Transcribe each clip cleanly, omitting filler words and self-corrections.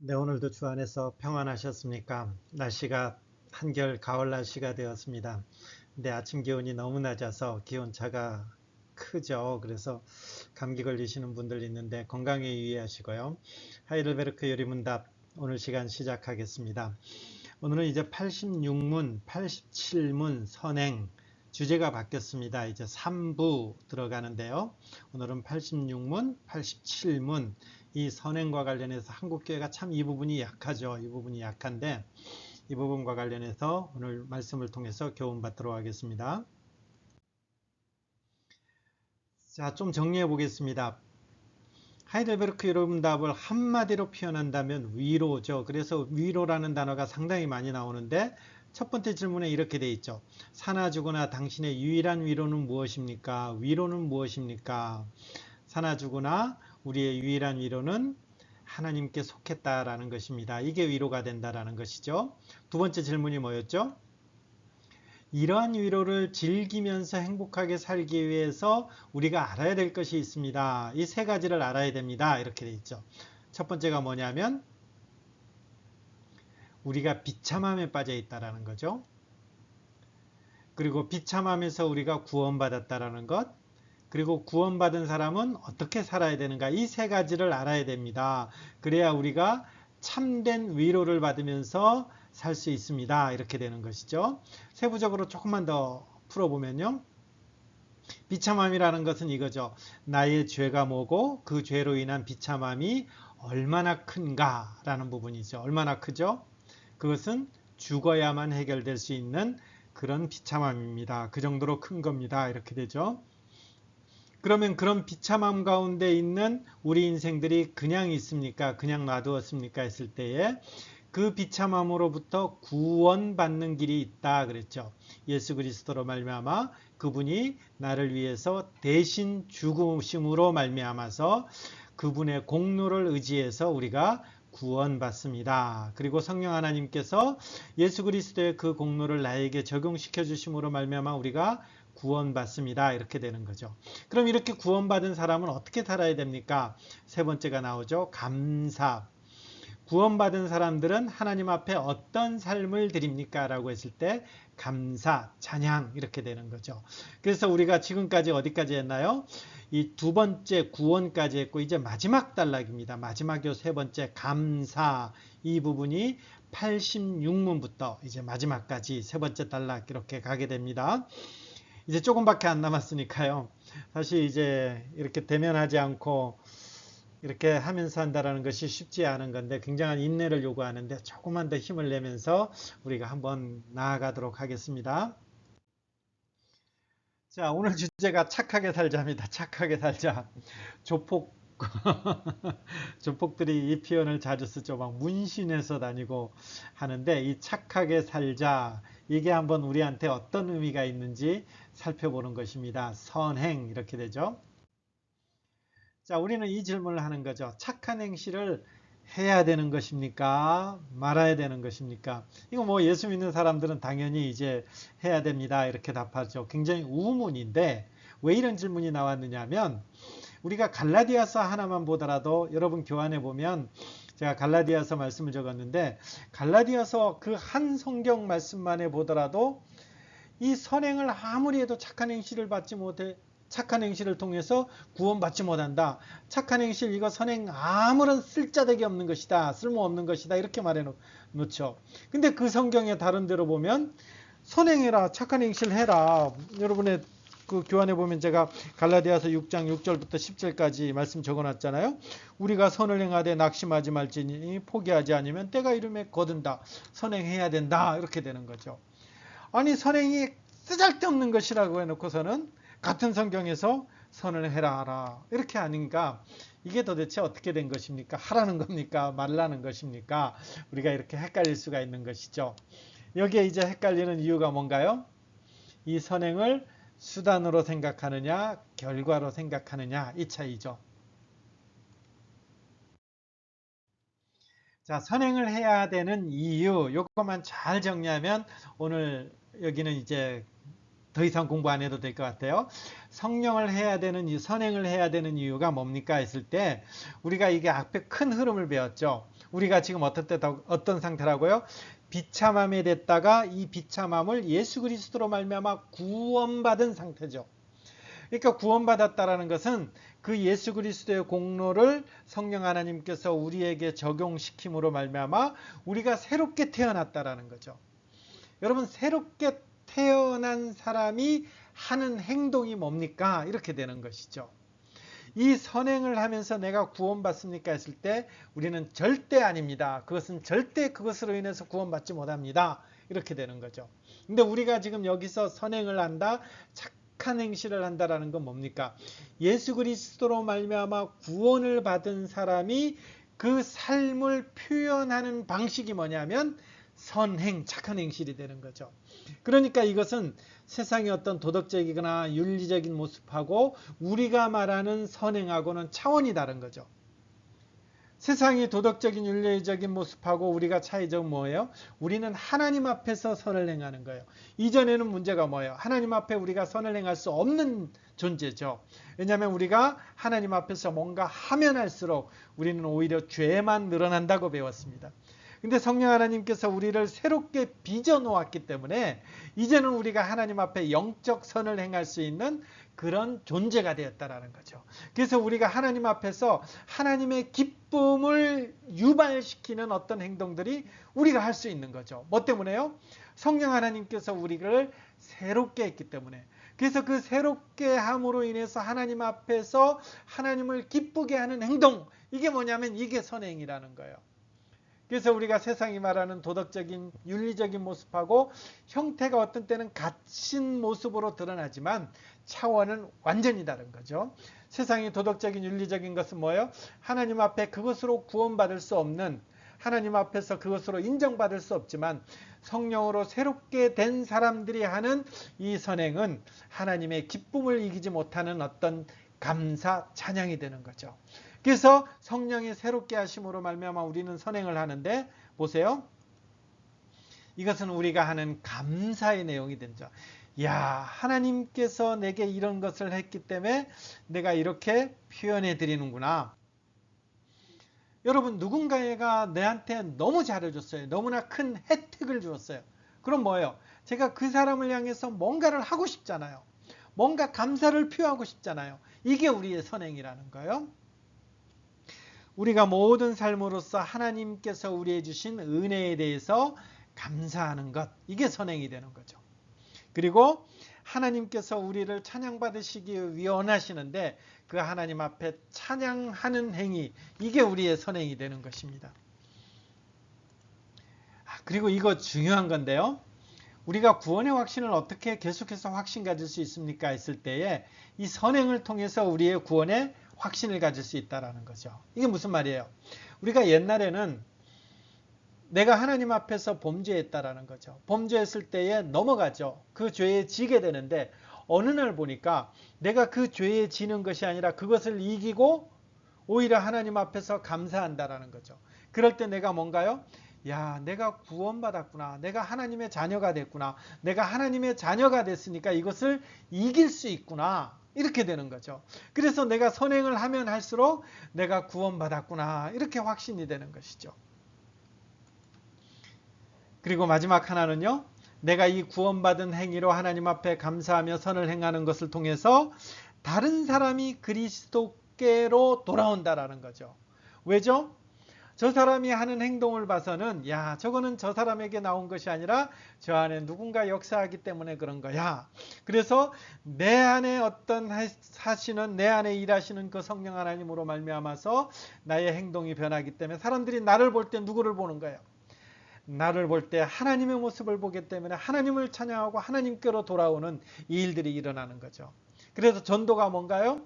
네, 오늘도 주 안에서 평안하셨습니까? 날씨가 한결 가을 날씨가 되었습니다. 근데 아침 기온이 너무 낮아서 기온차가 크죠. 그래서 감기 걸리시는 분들 있는데 건강에 유의하시고요. 하이델베르크 요리문답 오늘 시간 시작하겠습니다. 오늘은 이제 86문, 87문 선행 주제가 바뀌었습니다. 이제 3부 들어가는데요. 오늘은 86문, 87문 이 선행과 관련해서 한국교회가 참 이 부분이 약하죠. 이 부분이 약한데 이 부분과 관련해서 오늘 말씀을 통해서 교훈받도록 하겠습니다. 자, 좀 정리해 보겠습니다. 하이델베르크 여러분답을 한마디로 표현한다면 위로죠. 그래서 위로라는 단어가 상당히 많이 나오는데 첫 번째 질문에 이렇게 돼 있죠. 사나 죽으나 당신의 유일한 위로는 무엇입니까? 위로는 무엇입니까? 사나 죽으나 우리의 유일한 위로는 하나님께 속했다라는 것입니다. 이게 위로가 된다라는 것이죠. 두 번째 질문이 뭐였죠? 이러한 위로를 즐기면서 행복하게 살기 위해서 우리가 알아야 될 것이 있습니다. 이 세 가지를 알아야 됩니다. 이렇게 돼 있죠. 첫 번째가 뭐냐면 우리가 비참함에 빠져 있다라는 거죠. 그리고 비참함에서 우리가 구원받았다라는 것, 그리고 구원받은 사람은 어떻게 살아야 되는가, 이 세 가지를 알아야 됩니다. 그래야 우리가 참된 위로를 받으면서 살 수 있습니다. 이렇게 되는 것이죠. 세부적으로 조금만 더 풀어보면요. 비참함이라는 것은 이거죠. 나의 죄가 뭐고 그 죄로 인한 비참함이 얼마나 큰가 라는 부분이죠. 얼마나 크죠? 그것은 죽어야만 해결될 수 있는 그런 비참함입니다. 그 정도로 큰 겁니다. 이렇게 되죠. 그러면 그런 비참함 가운데 있는 우리 인생들이 그냥 있습니까? 그냥 놔두었습니까? 했을 때에 그 비참함으로부터 구원받는 길이 있다 그랬죠. 예수 그리스도로 말미암아 그분이 나를 위해서 대신 죽으심으로 말미암아서 그분의 공로를 의지해서 우리가 구원받습니다. 그리고 성령 하나님께서 예수 그리스도의 그 공로를 나에게 적용시켜 주심으로 말미암아 우리가 구원받습니다. 이렇게 되는 거죠. 그럼 이렇게 구원받은 사람은 어떻게 살아야 됩니까? 세 번째가 나오죠. 감사. 구원받은 사람들은 하나님 앞에 어떤 삶을 드립니까? 라고 했을 때 감사, 찬양 이렇게 되는 거죠. 그래서 우리가 지금까지 어디까지 했나요? 이 두 번째 구원까지 했고 이제 마지막 단락입니다. 마지막 요 세 번째 감사, 이 부분이 86문부터 이제 마지막까지 세 번째 단락 이렇게 가게 됩니다. 이제 조금밖에 안 남았으니까요. 사실 이제 이렇게 대면하지 않고 이렇게 하면서 한다는 것이 쉽지 않은 건데 굉장한 인내를 요구하는데 조금만 더 힘을 내면서 우리가 한번 나아가도록 하겠습니다. 자, 오늘 주제가 착하게 살자입니다. 착하게 살자. 조폭 조폭들이 이 표현을 자주 쓰죠. 막 문신해서 다니고 하는데 이 착하게 살자, 이게 한번 우리한테 어떤 의미가 있는지 살펴보는 것입니다. 선행 이렇게 되죠. 자, 우리는 이 질문을 하는 거죠. 착한 행실을 해야 되는 것입니까? 말아야 되는 것입니까? 이거 뭐 예수 믿는 사람들은 당연히 이제 해야 됩니다. 이렇게 답하죠. 굉장히 우문인데 왜 이런 질문이 나왔느냐면 우리가 갈라디아서 하나만 보더라도 여러분 교환해 보면 제가 갈라디아서 말씀을 적었는데 갈라디아서 그 한 성경 말씀만에 보더라도 이 선행을 아무리 해도 착한 행실을 받지 못해 착한 행실을 통해서 구원받지 못한다. 착한 행실 이거 선행 아무런 쓸자덕이 없는 것이다. 쓸모없는 것이다. 이렇게 말해 놓죠. 근데 그 성경에 다른 데로 보면 선행해라. 착한 행실 해라. 여러분의 그 교환에 보면 제가 갈라디아서 6장 6절부터 10절까지 말씀 적어놨잖아요. 우리가 선을 행하되 낙심하지 말지니 포기하지 않으면 때가 이름에 거둔다. 선행해야 된다. 이렇게 되는 거죠. 아니 선행이 쓰잘데없는 것이라고 해놓고서는 같은 성경에서 선을 해라 하라 이렇게 하니까 이게 도대체 어떻게 된 것입니까? 하라는 겁니까? 말라는 것입니까? 우리가 이렇게 헷갈릴 수가 있는 것이죠. 여기에 이제 헷갈리는 이유가 뭔가요? 이 선행을 수단으로 생각하느냐 결과로 생각하느냐 이 차이죠. 자, 선행을 해야 되는 이유 이것만 잘 정리하면 오늘 여기는 이제 더 이상 공부 안 해도 될 것 같아요. 성령을 해야 되는 이유, 선행을 해야 되는 이유가 뭡니까 했을 때 우리가 이게 앞에 큰 흐름을 배웠죠. 우리가 지금 어떤 상태라고요? 비참함에 됐다가 이 비참함을 예수 그리스도로 말미암아 구원받은 상태죠. 그러니까 구원받았다라는 것은 그 예수 그리스도의 공로를 성령 하나님께서 우리에게 적용시킴으로 말미암아 우리가 새롭게 태어났다라는 거죠. 여러분, 새롭게 태어난 사람이 하는 행동이 뭡니까? 이렇게 되는 것이죠. 이 선행을 하면서 내가 구원받습니까? 했을 때 우리는 절대 아닙니다. 그것은 절대 그것으로 인해서 구원받지 못합니다. 이렇게 되는 거죠. 근데 우리가 지금 여기서 선행을 한다, 착한 행실을 한다라는 건 뭡니까? 예수 그리스도로 말미암아 구원을 받은 사람이 그 삶을 표현하는 방식이 뭐냐면 선행, 착한 행실이 되는 거죠. 그러니까 이것은 세상의 어떤 도덕적이거나 윤리적인 모습하고 우리가 말하는 선행하고는 차원이 다른 거죠. 세상이 도덕적인 윤리적인 모습하고 우리가 차이점은 뭐예요? 우리는 하나님 앞에서 선을 행하는 거예요. 이전에는 문제가 뭐예요? 하나님 앞에 우리가 선을 행할 수 없는 존재죠. 왜냐하면 우리가 하나님 앞에서 뭔가 하면 할수록 우리는 오히려 죄만 늘어난다고 배웠습니다. 근데 성령 하나님께서 우리를 새롭게 빚어 놓았기 때문에 이제는 우리가 하나님 앞에 영적 선을 행할 수 있는 그런 존재가 되었다라는 거죠. 그래서 우리가 하나님 앞에서 하나님의 기쁨을 유발시키는 어떤 행동들이 우리가 할 수 있는 거죠. 뭐 때문에요? 성령 하나님께서 우리를 새롭게 했기 때문에. 그래서 그 새롭게 함으로 인해서 하나님 앞에서 하나님을 기쁘게 하는 행동, 이게 뭐냐면 이게 선행이라는 거예요. 그래서 우리가 세상이 말하는 도덕적인 윤리적인 모습하고 형태가 어떤 때는 같은 모습으로 드러나지만 차원은 완전히 다른 거죠. 세상이 도덕적인 윤리적인 것은 뭐예요? 하나님 앞에 그것으로 구원받을 수 없는, 하나님 앞에서 그것으로 인정받을 수 없지만 성령으로 새롭게 된 사람들이 하는 이 선행은 하나님의 기쁨을 이기지 못하는 어떤 감사, 찬양이 되는 거죠. 그래서 성령이 새롭게 하심으로 말미암아 우리는 선행을 하는데 보세요. 이것은 우리가 하는 감사의 내용이 된죠. 야, 하나님께서 내게 이런 것을 했기 때문에 내가 이렇게 표현해 드리는구나. 여러분, 누군가가 내한테 너무 잘해줬어요. 너무나 큰 혜택을 주었어요. 그럼 뭐예요? 제가 그 사람을 향해서 뭔가를 하고 싶잖아요. 뭔가 감사를 표하고 싶잖아요. 이게 우리의 선행이라는 거예요. 우리가 모든 삶으로서 하나님께서 우리에게 주신 은혜에 대해서 감사하는 것, 이게 선행이 되는 거죠. 그리고 하나님께서 우리를 찬양받으시기 원하시는데 그 하나님 앞에 찬양하는 행위, 이게 우리의 선행이 되는 것입니다. 그리고 이거 중요한 건데요. 우리가 구원의 확신을 어떻게 계속해서 확신 가질 수 있습니까? 했을 때에 이 선행을 통해서 우리의 구원의 확신을 가질 수 있다는 거죠. 이게 무슨 말이에요? 우리가 옛날에는 내가 하나님 앞에서 범죄했다라는 거죠. 범죄했을 때에 넘어가죠. 그 죄에 지게 되는데 어느 날 보니까 내가 그 죄에 지는 것이 아니라 그것을 이기고 오히려 하나님 앞에서 감사한다라는 거죠. 그럴 때 내가 뭔가요? 야, 내가 구원받았구나. 내가 하나님의 자녀가 됐구나. 내가 하나님의 자녀가 됐으니까 이것을 이길 수 있구나. 이렇게 되는 거죠. 그래서 내가 선행을 하면 할수록 내가 구원받았구나. 이렇게 확신이 되는 것이죠. 그리고 마지막 하나는요. 내가 이 구원받은 행위로 하나님 앞에 감사하며 선을 행하는 것을 통해서 다른 사람이 그리스도께로 돌아온다라는 거죠. 왜죠? 저 사람이 하는 행동을 봐서는 야, 저거는 저 사람에게 나온 것이 아니라 저 안에 누군가 역사하기 때문에 그런 거야. 그래서 내 안에 어떤 하시는, 내 안에 일하시는 그 성령 하나님으로 말미암아서 나의 행동이 변하기 때문에 사람들이 나를 볼 때 누구를 보는 거예요? 나를 볼 때 하나님의 모습을 보기 때문에 하나님을 찬양하고 하나님께로 돌아오는 이 일들이 일어나는 거죠. 그래서 전도가 뭔가요?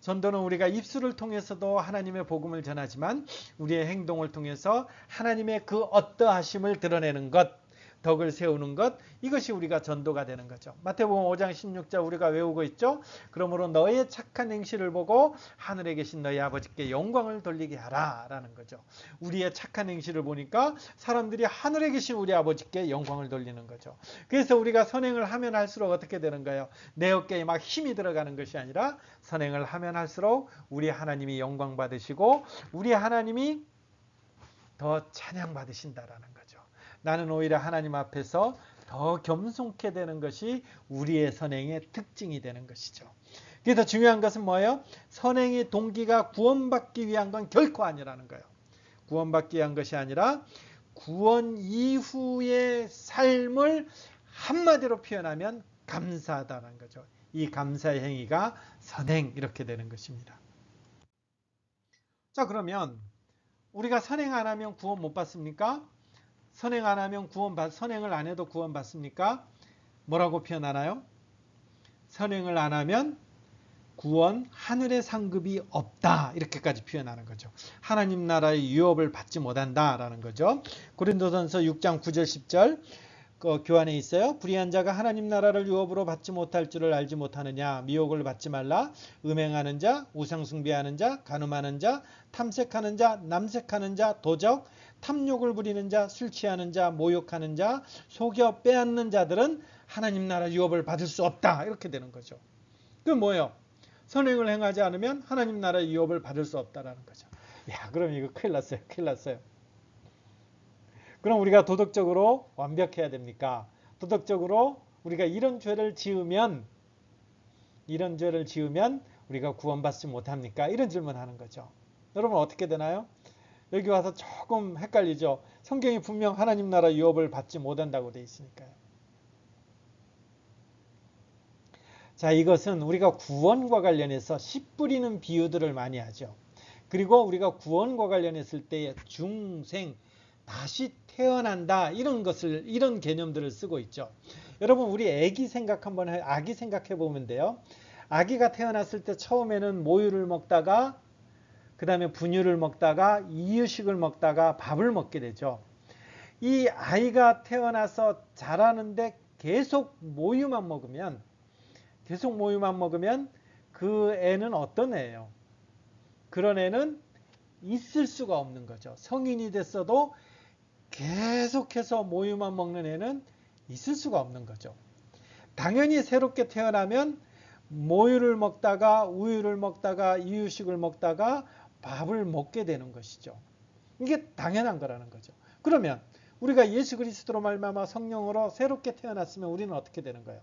전도는 우리가 입술을 통해서도 하나님의 복음을 전하지만 우리의 행동을 통해서 하나님의 그 어떠하심을 드러내는 것, 덕을 세우는 것, 이것이 우리가 전도가 되는 거죠. 마태복음 5장 16절 우리가 외우고 있죠. 그러므로 너의 착한 행실을 보고 하늘에 계신 너희 아버지께 영광을 돌리게 하라 라는 거죠. 우리의 착한 행실을 보니까 사람들이 하늘에 계신 우리 아버지께 영광을 돌리는 거죠. 그래서 우리가 선행을 하면 할수록 어떻게 되는 거예요? 내 어깨에 막 힘이 들어가는 것이 아니라 선행을 하면 할수록 우리 하나님이 영광 받으시고 우리 하나님이 더 찬양받으신다라는 거죠. 나는 오히려 하나님 앞에서 더 겸손케 되는 것이 우리의 선행의 특징이 되는 것이죠. 그게 더 중요한 것은 뭐예요? 선행의 동기가 구원받기 위한 건 결코 아니라는 거예요. 구원받기 위한 것이 아니라 구원 이후의 삶을 한마디로 표현하면 감사하다는 거죠. 이 감사의 행위가 선행 이렇게 되는 것입니다. 자, 그러면 우리가 선행 안 하면 구원 못 받습니까? 선행 안 하면 선행을 안 해도 구원 받습니까? 뭐라고 표현하나요? 선행을 안 하면 구원 하늘의 상급이 없다 이렇게까지 표현하는 거죠. 하나님 나라의 유업을 받지 못한다라는 거죠. 고린도전서 6장 9절 10절 교환에 있어요. 불의한 자가 하나님 나라를 유업으로 받지 못할 줄을 알지 못하느냐. 미혹을 받지 말라. 음행하는 자, 우상 숭배하는 자, 간음하는 자, 탐색하는 자, 남색하는 자, 도적, 탐욕을 부리는 자, 술 취하는 자, 모욕하는 자, 속여 빼앗는 자들은 하나님 나라 유업을 받을 수 없다. 이렇게 되는 거죠. 그건 뭐예요? 선행을 행하지 않으면 하나님 나라의 유업을 받을 수 없다라는 거죠. 야, 그럼 이거 큰일 났어요. 큰일 났어요. 그럼 우리가 도덕적으로 완벽해야 됩니까? 도덕적으로 우리가 이런 죄를 지으면 우리가 구원받지 못합니까? 이런 질문하는 거죠. 여러분 어떻게 되나요? 여기 와서 조금 헷갈리죠. 성경이 분명 하나님 나라 유업을 받지 못한다고 되어 있으니까요. 자, 이것은 우리가 구원과 관련해서 씨 뿌리는 비유들을 많이 하죠. 그리고 우리가 구원과 관련했을 때 중생, 다시 태어난다 이런 개념들을 쓰고 있죠. 여러분 우리 아기 생각해 보면 돼요. 아기가 태어났을 때 처음에는 모유를 먹다가 그 다음에 분유를 먹다가 이유식을 먹다가 밥을 먹게 되죠. 이 아이가 태어나서 자라는데 계속 모유만 먹으면 그 애는 어떤 애예요? 그런 애는 있을 수가 없는 거죠. 성인이 됐어도 계속해서 모유만 먹는 애는 있을 수가 없는 거죠. 당연히 새롭게 태어나면 모유를 먹다가 우유를 먹다가 이유식을 먹다가 밥을 먹게 되는 것이죠. 이게 당연한 거라는 거죠. 그러면 우리가 예수 그리스도로 말미암아 성령으로 새롭게 태어났으면 우리는 어떻게 되는 거예요?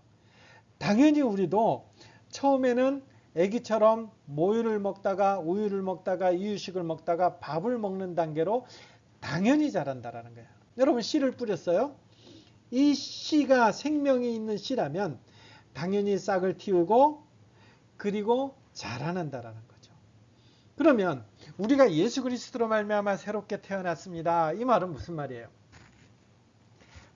당연히 우리도 처음에는 아기처럼 모유를 먹다가 우유를 먹다가 이유식을 먹다가 밥을 먹는 단계로 당연히 자란다라는 거예요. 여러분 씨를 뿌렸어요? 이 씨가 생명이 있는 씨라면 당연히 싹을 틔우고 그리고 자라난다라는 거죠. 그러면 우리가 예수 그리스도로 말미암아 새롭게 태어났습니다. 이 말은 무슨 말이에요?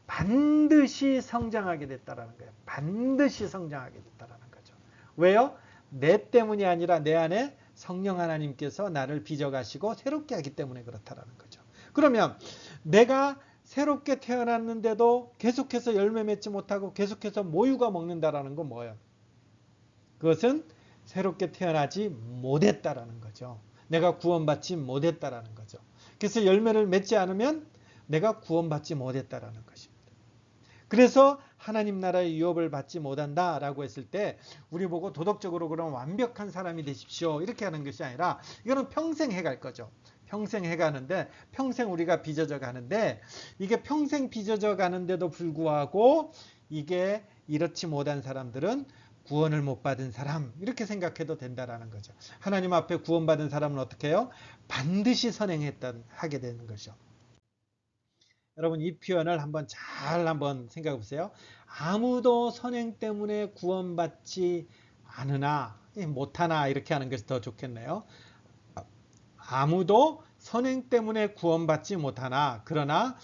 반드시 성장하게 됐다라는 거예요. 반드시 성장하게 됐다라는 거죠. 왜요? 내 때문이 아니라 내 안에 성령 하나님께서 나를 빚어가시고 새롭게 하기 때문에 그렇다라는 거죠. 그러면 내가 새롭게 태어났는데도 계속해서 열매 맺지 못하고 계속해서 모유가 먹는다라는 건 뭐예요? 그것은 새롭게 태어나지 못했다라는 거죠. 내가 구원받지 못했다라는 거죠. 그래서 열매를 맺지 않으면 내가 구원받지 못했다라는 것입니다. 그래서 하나님 나라의 유업을 받지 못한다라고 했을 때 우리 보고 도덕적으로 그럼 완벽한 사람이 되십시오 이렇게 하는 것이 아니라 이거는 평생 해갈 거죠. 평생 해가는데 평생 우리가 빚어져 가는데 이게 평생 빚어져 가는데도 불구하고 이게 이렇지 못한 사람들은 구원을 못 받은 사람 이렇게 생각해도 된다라는 거죠. 하나님 앞에 구원받은 사람은 어떻게 해요? 반드시 하게 되는 거죠. 여러분 이 표현을 한번 생각해 보세요. 아무도 선행 때문에 구원받지 않으나 못하나 이렇게 하는 것이 더 좋겠네요. 아무도 선행 때문에 구원받지 못하나 그러나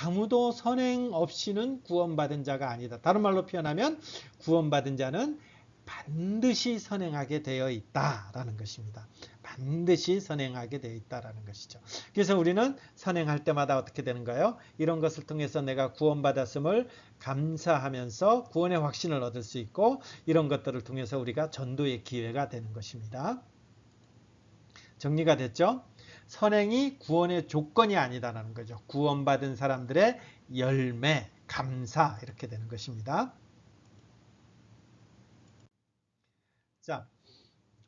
아무도 선행 없이는 구원받은 자가 아니다. 다른 말로 표현하면 구원받은 자는 반드시 선행하게 되어 있다라는 것입니다. 반드시 선행하게 되어 있다라는 것이죠. 그래서 우리는 선행할 때마다 어떻게 되는가요? 이런 것을 통해서 내가 구원받았음을 감사하면서 구원의 확신을 얻을 수 있고 이런 것들을 통해서 우리가 전도의 기회가 되는 것입니다. 정리가 됐죠? 선행이 구원의 조건이 아니다라는 거죠. 구원받은 사람들의 열매, 감사 이렇게 되는 것입니다. 자,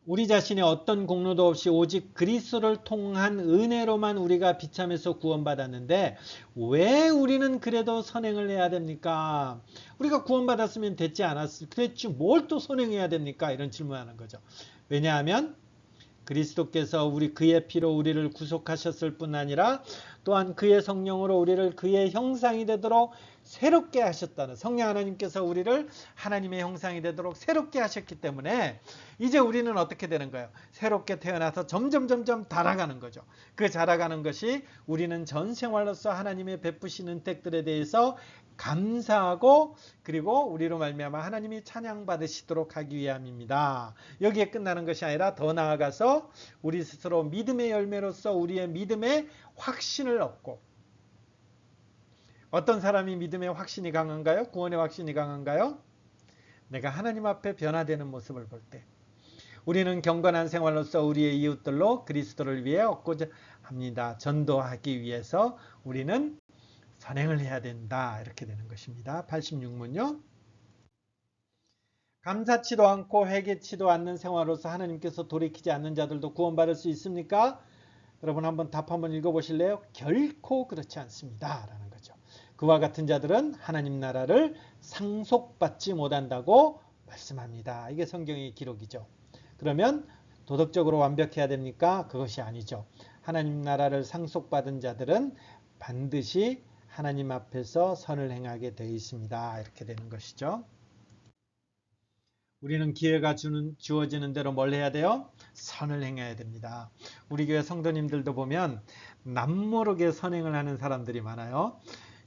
우리 자신의 어떤 공로도 없이 오직 그리스도를 통한 은혜로만 우리가 비참해서 구원받았는데 왜 우리는 그래도 선행을 해야 됩니까? 우리가 구원받았으면 됐지 않았을 그랬지 뭘 또 선행해야 됩니까? 이런 질문하는 거죠. 왜냐하면 그리스도께서 그의 피로 우리를 구속하셨을 뿐 아니라 또한 그의 성령으로 우리를 그의 형상이 되도록 새롭게 하셨다는, 성령 하나님께서 우리를 하나님의 형상이 되도록 새롭게 하셨기 때문에 이제 우리는 어떻게 되는 거예요? 새롭게 태어나서 점점 달아가는 거죠. 그 자라가는 것이 우리는 전 생활로서 하나님의 베푸신 은택들에 대해서 감사하고 그리고 우리로 말미암아 하나님이 찬양받으시도록 하기 위함입니다. 여기에 끝나는 것이 아니라 더 나아가서 우리 스스로 믿음의 열매로서 우리의 믿음의 확신을 얻고, 어떤 사람이 믿음의 확신이 강한가요? 구원의 확신이 강한가요? 내가 하나님 앞에 변화되는 모습을 볼 때 우리는 경건한 생활로서 우리의 이웃들로 그리스도를 위해 얻고자 합니다. 전도하기 위해서 우리는 선행을 해야 된다. 이렇게 되는 것입니다. 86문요. 감사치도 않고 회개치도 않는 생활로서 하나님께서 돌이키지 않는 자들도 구원받을 수 있습니까? 여러분 한번 답 한번 읽어보실래요? 결코 그렇지 않습니다. 라는 거죠. 그와 같은 자들은 하나님 나라를 상속받지 못한다고 말씀합니다. 이게 성경의 기록이죠. 그러면 도덕적으로 완벽해야 됩니까? 그것이 아니죠. 하나님 나라를 상속받은 자들은 반드시 하나님 앞에서 선을 행하게 되어 있습니다. 이렇게 되는 것이죠. 우리는 기회가 주어지는 대로 뭘 해야 돼요? 선을 행해야 됩니다. 우리 교회 성도님들도 보면 남모르게 선행을 하는 사람들이 많아요.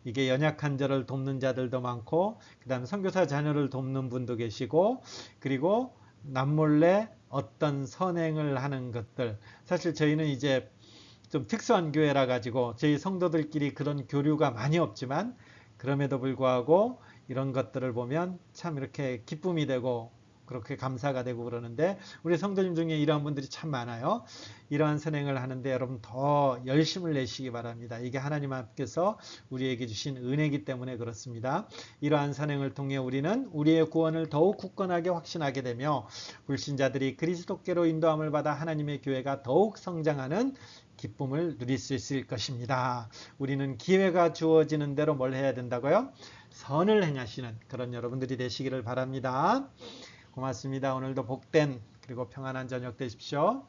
이게 연약한 자를 돕는 자들도 많고, 그 다음에 선교사 자녀를 돕는 분도 계시고, 그리고 남몰래 어떤 선행을 하는 것들. 사실 저희는 이제 좀 특수한 교회라 가지고 저희 성도들끼리 그런 교류가 많이 없지만, 그럼에도 불구하고 이런 것들을 보면 참 이렇게 기쁨이 되고 그렇게 감사가 되고 그러는데, 우리 성도님 중에 이러한 분들이 참 많아요. 이러한 선행을 하는데 여러분 더 열심을 내시기 바랍니다. 이게 하나님 앞에서 우리에게 주신 은혜이기 때문에 그렇습니다. 이러한 선행을 통해 우리는 우리의 구원을 더욱 굳건하게 확신하게 되며 불신자들이 그리스도께로 인도함을 받아 하나님의 교회가 더욱 성장하는 기쁨을 누릴 수 있을 것입니다. 우리는 기회가 주어지는 대로 뭘 해야 된다고요? 선을 행하시는 그런 여러분들이 되시기를 바랍니다. 고맙습니다. 오늘도 복된 그리고 평안한 저녁 되십시오.